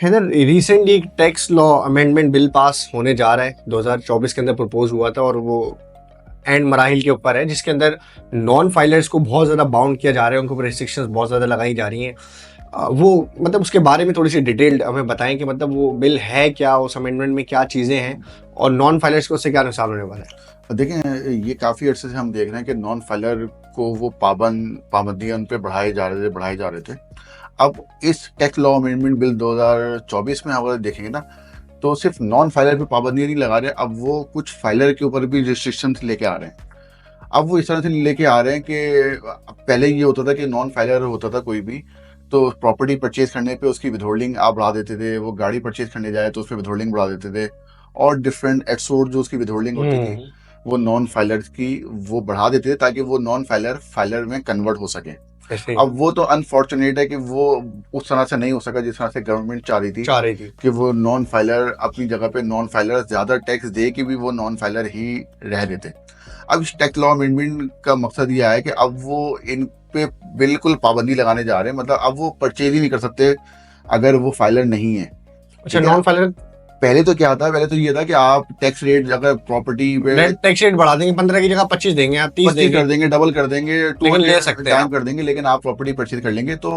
इधर रिसेंट एक tax law amendment bill pass होने जा रहा है, 2024 के अंदर प्रपोज हुआ था और वो एंड मराहिल के ऊपर है, जिसके अंदर नॉन फाइलर्स को बहुत ज़्यादा बाउंड किया जा रहा है, उनको रिस्ट्रिक्शंस बहुत ज़्यादा लगाई जा रही हैं। वो मतलब उसके बारे में थोड़ी सी डिटेल्ड हमें बताएं कि मतलब वो बिल है क्या, उस अमेंडमेंट में क्या चीज़ें हैं और नॉन फाइलर्स को उससे क्या नुकसान होने वाला है। देखें, ये काफ़ी अर्से से हम देख रहे हैं कि नॉन फाइलर को वो पाबंदियां उन पे बढ़ाए जा रहे थे। अब इस टैक्स लॉ अमेंडमेंट बिल 2024 में अगर देखेंगे ना, तो सिर्फ नॉन फाइलर पे पाबंदियां नहीं लगा रहे, अब वो कुछ फाइलर के ऊपर भी रिस्ट्रिक्शंस लेके आ रहे हैं। अब वो इस तरह से लेके आ रहे हैं कि पहले ये होता था कि नॉन फाइलर होता था कोई भी, तो प्रॉपर्टी परचेज करने पे उसकी विथहोल्डिंग आप बढ़ा देते थे, वो गाड़ी परचेज करने जाए तो उस पर विथहोल्डिंग बढ़ा देते थे, और डिफरेंट एक्सोर्ट जो उसकी विथहोल्डिंग होती थी वो नॉन फाइलर्स की वो बढ़ा देते थे ताकि वो नॉन फाइलर में कन्वर्ट हो सके। अब वो तो अनफॉर्चुनेट है कि वो उस तरह से नहीं हो सका जिस तरह से गवर्नमेंट चाह रही थी कि वो नॉन फाइलर अपनी जगह पे नॉन फाइलर ज्यादा टैक्स दे कि भी वो नॉन फाइलर ही रह देते। अब इस टैक्स लॉ अमेंडमेंट का मकसद ये है कि अब वो इन पे बिल्कुल पाबंदी लगाने जा रहे हैं, मतलब अब वो परचेज ही नहीं कर सकते अगर वो फाइलर नहीं है। अच्छा, नॉन फाइलर पहले तो क्या था, पहले तो ये था कि आप टैक्स रेट अगर प्रॉपर्टी पे टैक्स रेट बढ़ा देंगे, 15 की जगह 25 देंगे, आप 30 देंगे, कर देंगे, डबल कर देंगे, लेकिन ले सकते हैं, कर देंगे, लेकिन आप प्रॉपर्टी परचेज कर लेंगे। तो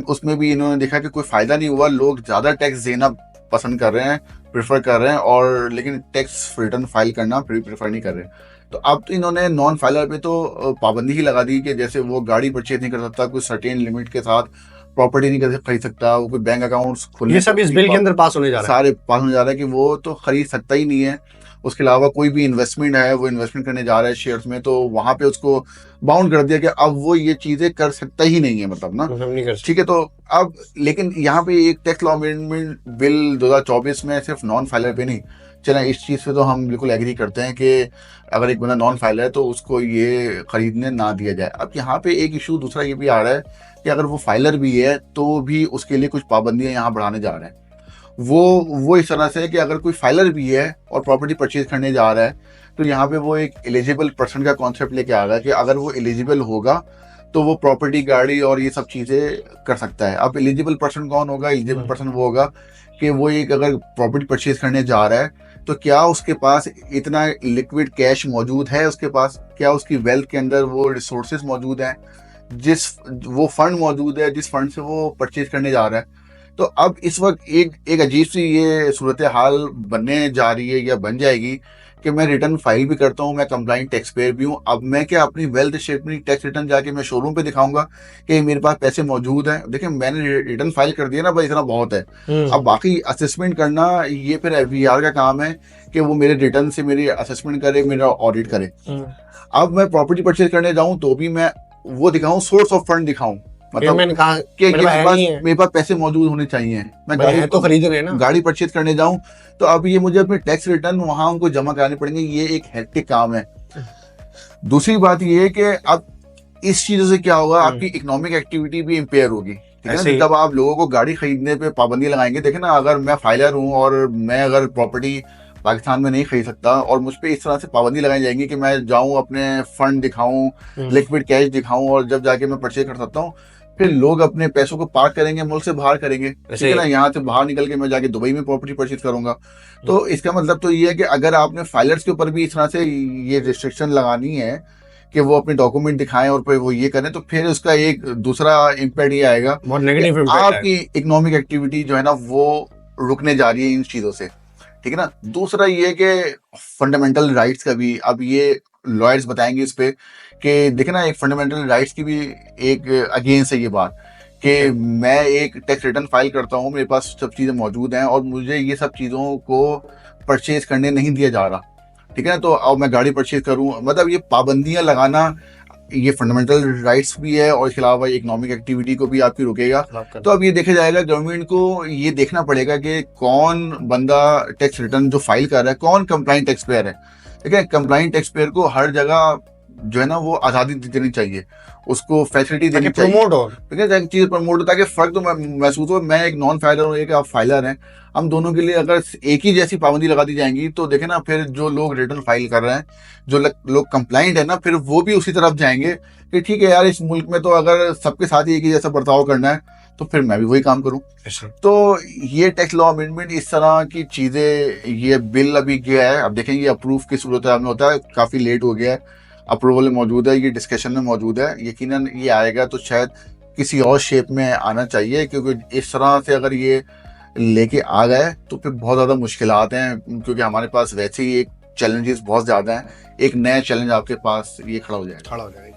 उसमें भी इन्होंने देखा कि कोई फायदा नहीं हुआ, लोग ज्यादा टैक्स देना पसंद कर रहे हैं, प्रेफर कर रहे हैं, और लेकिन टैक्स रिटर्न फाइल करना प्रेफर नहीं कर रहे। तो अब तो इन्होंने नॉन फाइलर पे तो पाबंदी ही लगा दी कि जैसे वो गाड़ी परचेज नहीं कर सकता, कुछ सर्टेन लिमिट के साथ प्रॉपर्टी नहीं खरीद सकता, वो कोई बैंक अकाउंट्स खोलने, ये सब इस बिल के अंदर पास होने जा रहा है, सारे पास होने जा रहा है कि वो तो खरीद सकता ही नहीं है। उसके अलावा कोई भी इन्वेस्टमेंट है, वो इन्वेस्टमेंट करने जा रहा है शेयर्स में, तो वहां पे उसको बाउंड कर दिया कि अब वो ये चीजें कर सकता ही नहीं है, मतलब ना, ठीक है। तो अब लेकिन यहाँ पे एक टैक्स लॉ अमेंडमेंट बिल 2024 में सिर्फ नॉन फाइलर पे नहीं चला, इस चीज पे तो हम बिल्कुल एग्री करते हैं कि अगर एक बंदा नॉन फाइलर है तो उसको ये खरीदने ना दिया जाए। अब यहाँ पे एक इशू दूसरा ये भी आ रहा है कि अगर वो फाइलर भी है तो भी उसके लिए कुछ पाबंदियां यहाँ बढ़ाने जा रहे हैं। वो इस तरह से है कि अगर कोई फाइलर भी है और प्रॉपर्टी परचेज करने जा रहा है तो यहाँ पे वो एक एलिजिबल पर्सन का कॉन्सेप्ट लेके आ रहा है कि अगर वो एलिजिबल होगा तो वो प्रॉपर्टी, गाड़ी और ये सब चीजें कर सकता है। अब एलिजिबल पर्सन कौन होगा? एलिजिबल पर्सन वो होगा कि वो एक अगर प्रॉपर्टी परचेज करने जा रहा है तो क्या उसके पास इतना लिक्विड कैश मौजूद है, उसके पास क्या उसकी वेल्थ के अंदर वो रिसोर्सेज मौजूद हैं, जिस वो फंड मौजूद है जिस फंड से वो परचेज करने जा रहा है। तो अब इस वक्त एक अजीब सी ये सूरत हाल बनने जा रही है या बन जाएगी कि मैं रिटर्न फाइल भी करता हूँ, मैं कंप्लाइंट टैक्स पेयर भी हूँ, अब मैं क्या अपनी वेल्थ शेपिंग टैक्स रिटर्न जाके मैं शोरूम पे दिखाऊंगा कि मेरे पास पैसे मौजूद हैं, देखिए मैंने रिटर्न फाइल कर दिया ना भाई, इतना बहुत है। अब बाकी असेसमेंट करना ये फिर एफबीआर का काम है कि वो मेरे रिटर्न से मेरी असेसमेंट करे, मेरा ऑडिट करे। अब मैं प्रॉपर्टी परचेज करने जाऊं तो भी मैं वो दिखाऊं, सोर्स ऑफ फंड दिखाऊं, मतलब कि मेरे पास पैसे मौजूद होने चाहिए। मैं गाड़ी तो खरीद रहे ना, गाड़ी परचेज करने जाऊं तो अब ये मुझे अपने टैक्स रिटर्न वहां उनको जमा कराने पड़ेंगे, ये एक हेक्टिक काम है। दूसरी बात ये है कि अब इस चीजों से क्या होगा, आपकी इकोनॉमिक एक्टिविटी भी इम्पेयर होगी, ठीक है ना। जब आप लोगों को गाड़ी खरीदने पे पाबंदी लगाएंगे, देखे ना, अगर मैं फाइलर हूँ और मैं अगर प्रॉपर्टी पाकिस्तान में नहीं खरीद सकता और मुझ पे इस तरह से पाबंदी लगाई जाएंगी कि मैं जाऊं अपने फंड दिखाऊं, लिक्विड कैश दिखाऊं और जब जाके मैं परचेज कर सकता हूं, फिर लोग अपने पैसों को पार्क करेंगे, मुल्क से बाहर करेंगे, ठीक है ना। यहाँ से बाहर निकल के मैं जाके दुबई में प्रॉपर्टी परचेज करूंगा। तो इसका मतलब तो ये है कि अगर आपने फाइलर्स के ऊपर भी इस तरह से ये रिस्ट्रिक्शन लगानी है कि वो अपने डॉक्यूमेंट दिखाएं और फिर वो ये करें, तो फिर उसका एक दूसरा इम्पैक्ट ये आएगा, बहुत नेगेटिव इम्पैक्ट, आपकी इकोनॉमिक एक्टिविटी जो है ना वो रुकने जा रही है इन चीजों से, ठीक है ना। दूसरा ये कि फंडामेंटल राइट्स का भी, अब ये लॉयर्स बताएंगे इस पे कि देखे ना, एक फंडामेंटल राइट्स की भी एक अगेंस्ट है ये बात कि मैं एक टैक्स रिटर्न फाइल करता हूँ, मेरे पास सब चीजें मौजूद हैं और मुझे ये सब चीजों को परचेज करने नहीं दिया जा रहा, ठीक है ना। तो अब मैं गाड़ी परचेज करूँ, मतलब ये पाबंदियां लगाना ये फंडामेंटल राइट्स भी है और इसके अलावा इकोनॉमिक एक्टिविटी को भी आपकी रुकेगा। तो अब ये देखा जाएगा, गवर्नमेंट को ये देखना पड़ेगा कि कौन बंदा टैक्स रिटर्न जो फाइल कर रहा है कौन कंप्लाइंट टैक्स पेयर है, ठीक है। कंप्लाइंट टैक्स पेयर को हर जगह जो है ना वो आजादी देनी चाहिए, उसको फैसिलिटी देनी चाहिए, प्रमोट हो, ठीक है, चीज प्रमोट हो, ताकि फर्क तो महसूस हो। मैं एक नॉन फाइलर हूँ, एक आप फाइलर हैं, हम दोनों के लिए अगर एक ही जैसी पाबंदी लगा दी जाएंगी तो देखे ना, फिर जो लोग रिटर्न फाइल कर रहे हैं, जो लोग कंप्लाइंट है ना, फिर वो भी उसी तरफ जाएंगे कि ठीक है यार, इस मुल्क में तो अगर सबके साथ ही एक ही जैसा बर्ताव करना है तो फिर मैं भी वही काम करूं। तो ये टैक्स लॉ अमेंडमेंट इस तरह की चीजें, ये बिल अभी गया है, अब देखेंगे अप्रूव किस सूरत में होता है, काफी लेट हो गया है, अप्रूवल में मौजूद है, ये डिस्कशन में मौजूद है, यकीनन ये आएगा तो शायद किसी और शेप में आना चाहिए, क्योंकि इस तरह से अगर ये लेके आ गए तो फिर बहुत ज़्यादा मुश्किलात हैं, क्योंकि हमारे पास वैसे ही एक चैलेंजेस बहुत ज़्यादा हैं, एक नया चैलेंज आपके पास ये खड़ा हो जाएगा।